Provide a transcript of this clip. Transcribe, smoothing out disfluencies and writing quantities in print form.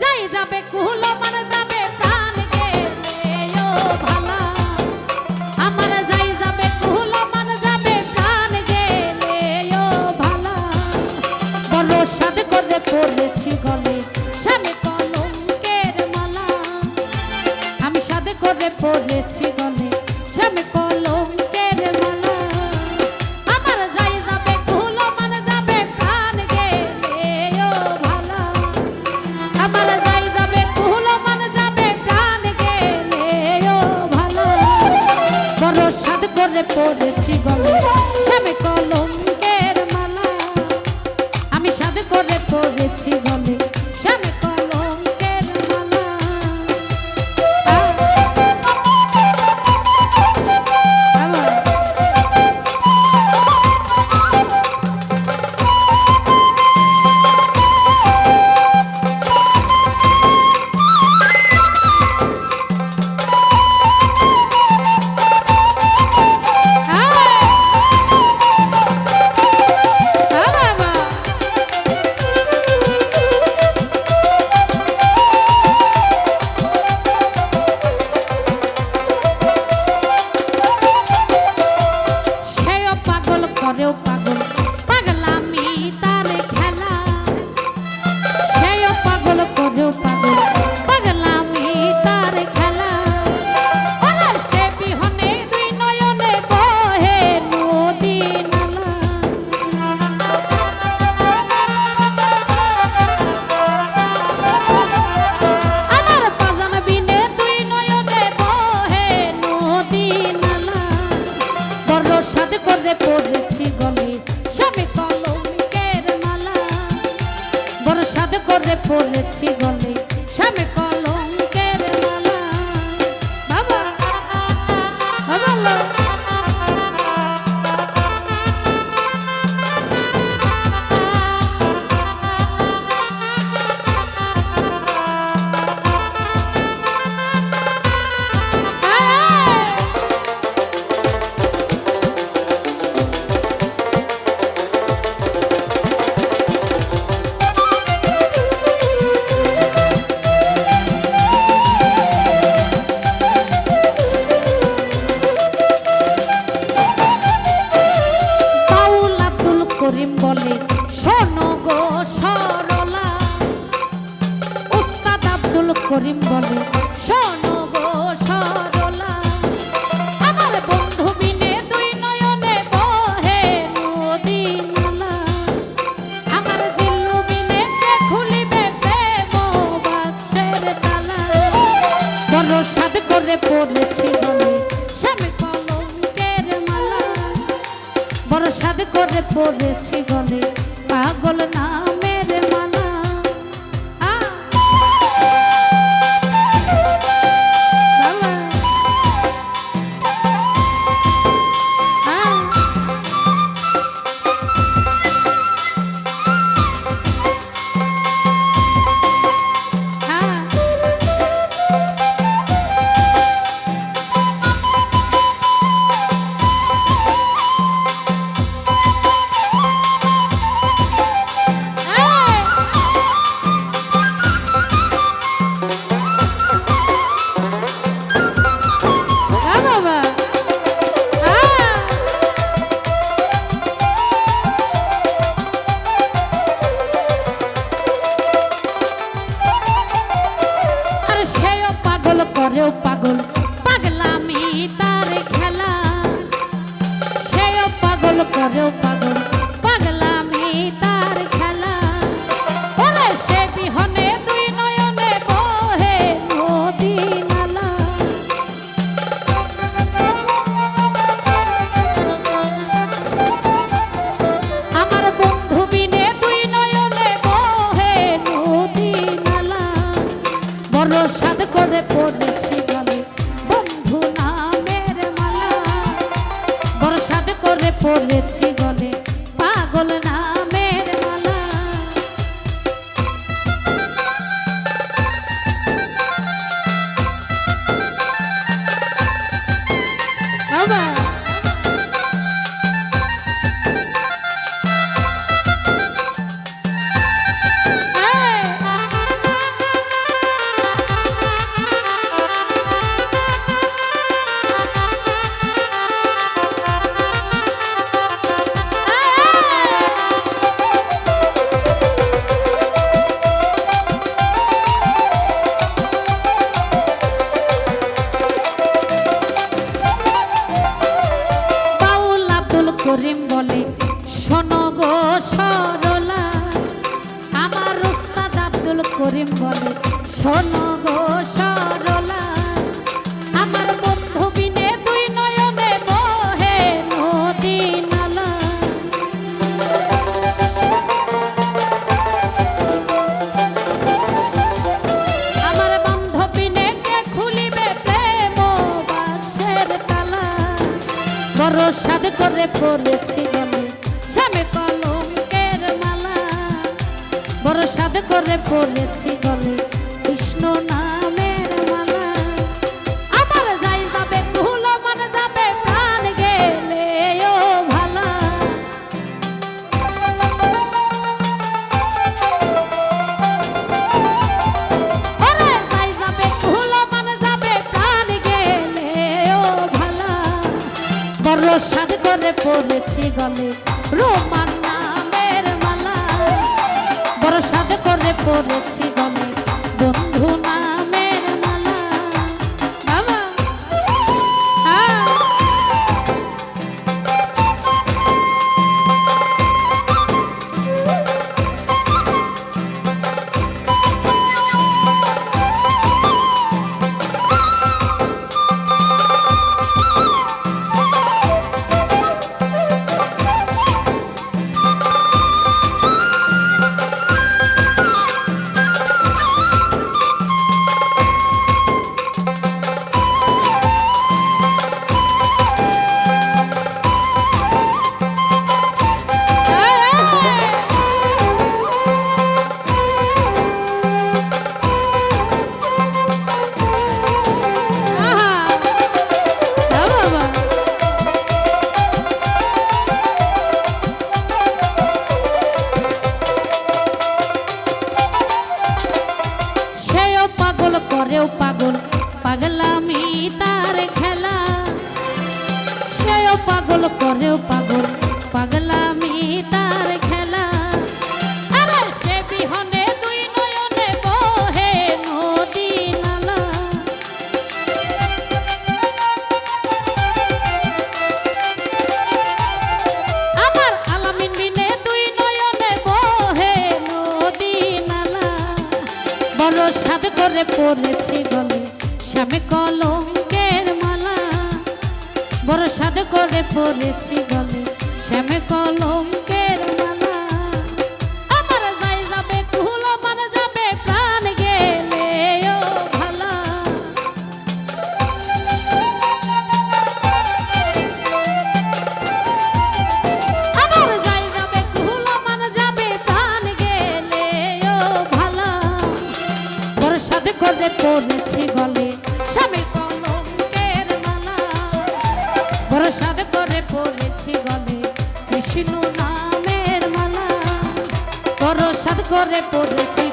যাই যাবে কুহলো মান যাবে প্রাণ গেলে ও ভালা আমার যাই যাবে কুহলো মান যাবে প্রাণ গেলে ও ভালা বড় সাদ করে পড়েছি গলে স্বামী কলঙ্কের মালা আমি সাদ করে পড়েছি গলে স্বামী কলঙ্কের মালা আমার যাই যাবে কুহলো মান যাবে প্রাণ গেলে ও ভালা আমার যাই যাবে কুহলো মান যাবে প্রাণ গেলে ও ভালা বড় সাদ করে পড়েছি গলে স্বামী কলঙ্কের মালা আমি সাদ করে পড়েছি গলে স্বামী কলঙ্কের মালা করেও পাগল পাগলামি তার খেলা সেও পাগল করেও পাগল পাগলামি তার খেলা ওরা সে বিহনে দুই নয়নে বহে নদী নালা আমার পাজান বিনে দুই নয়নে বহে নদী নালা বড় সাদ করে পড়েছি গলে স্বামী কলঙ্কের মালা বড় সাদ করে পড়েছি গলে স্বামী কলঙ্কের মালা বাবা বাবা করিম বলে শোনো গো সরলা উস্তাদ আব্দুল করিম বলে শোনো গো সরলা আমার বন্ধু বিনে দুই নয়নে বহে নদী নালা আমার দিল্লু বিনে কে খুলিবে প্রেম বাক্সের তালা বড় সাদ করে পড়েছি গলে স্বামী কলঙ্কের মালা বড় সাদ করে পড়েছি গলে পাগল নামের মালা করেও পাগল পাগলামি তার খেলা সেও পাগল করেও পাগল পাগলামি তার খেলা ওরে সে বিহনে দুই নয়নে বহে নদী নালা আমার বন্ধু বিনে দুই নয়নে বহে নদী নালা বড় সাদ করে পড়েছি গলে বন্ধু নামের মালা বড় সাদ করে পড়েছি গলে পাগল নামের মালা আব্দুল করিম বলে শোনো গো সরলা আমার বন্ধু বিনে দুই নয়নে বহে নদী নালা আমার বান্ধবীনে কে খুলিবে প্রেম বাক্সের তালা বড় সাদ করে পড়েছি গলে স্বামী কলঙ্কের মালা বড় সাদ করে পড়েছি গলে কৃষ্ণ নামের মালা আমার যাই যাবে কুলো মান যাবে প্রাণ গেলে ও ভালা ওরে যাই যাবে কুলো মান যাবে প্রাণ গেলে ও ভালা বড় সাদ করে পড়েছি গলে রোমান নামের মালা বড় সাদ করে পড়েছি গলে বন্ধু নামের মালা বাবা করেও পাগল পাগলামি তার খেলা সেও পাগল করেও পাগল পাগলামি তার খেলা আরে সে বিহনে দুই নয়নে বহে নদী নালা আমার আলামিন বিনে দুই নয়নে বহে নদী নালা বড় সাদ করে পড়েছি গলে শ্যামে কলঙ্কের মালা বড় সাদ করে পড়েছি গলে শ্যামে কলঙ্কের মালা আমার যাই যাবে কুলো মান যাবে প্রাণ গেলে ও ভালা আমার যাই যাবে কুলো মান যাবে প্রাণ গেলে ও ভালা বড় সাদ করে পড়েছি গলে স্বামী কলঙ্কের মালা বড় সাদ করে পড়েছি গলে কৃষ্ণ নামের মালা বড় সাদ করে পড়েছি